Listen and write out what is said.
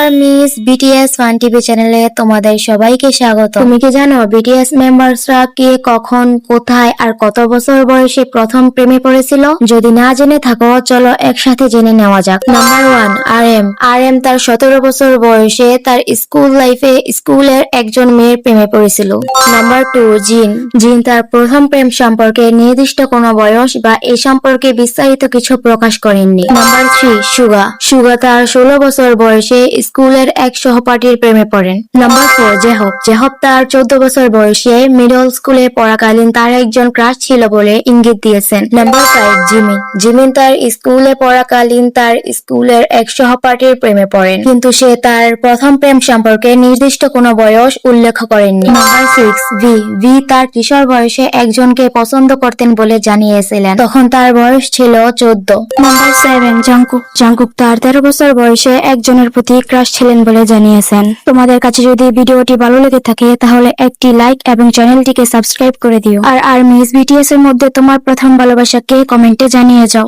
Armies BTS fun TV চ্যানেলে তোমাদের সবাইকে স্বাগত। তুমি কি জানো বিটিএস মেম্বার্সরা কে কখন কোথায় আর কত বছর বয়সে প্রথম প্রেমে পড়েছিল? যদি না জেনে থাকো চলো একসাথে জেনে নেওয়া যাক। নাম্বার 1, আর এম তার 17 বছর বয়সে তার স্কুল লাইফে স্কুলের একজন মেয়ের প্রেমে পড়েছিল। নাম্বার 2, জিন তার প্রথম প্রেম সম্পর্কে নির্দিষ্ট কোনো বয়স বা এই সম্পর্কে বিস্তারিত কিছু প্রকাশ করেননি। নাম্বার 3, সুগা তার 16 বছর বয়সে স্কুলের এক সহপাঠীর প্রেমে পড়েন। নাম্বার 4, জেহব তার 14 বছর বয়সে মিডল স্কুলে পড়াকালীন তার একজন ক্রাশ ছিল বলে ইঙ্গিত দিয়েছেন। নাম্বার 5, জিমিন তার স্কুলে পড়াকালীন তার স্কুলের এক সহপাঠীর প্রেমে পড়েন, কিন্তু সে তার প্রথম প্রেম সম্পর্কে নির্দিষ্ট কোনো বয়স উল্লেখ করেননি। নাম্বার 6, ভি তার কিশোর বয়সে একজনকে পছন্দ করতেন বলে জানিয়েছিলেন, তখন তার বয়স ছিল 14। নাম্বার 7, জাংকুক তার 13 বছর বয়সে একজনের প্রতি ক্রাশ ছিলেন বলে জানিয়েছেন। তোমাদের কাছে যদি ভিডিওটি ভালো লেগে থাকে তাহলে একটি লাইক এবং চ্যানেলটিকে সাবস্ক্রাইব করে দিও। আর আর্মিস বিটিএস এর মধ্যে তোমার প্রথম ভালোবাসা কে কমেন্টে জানিয়ে যাও।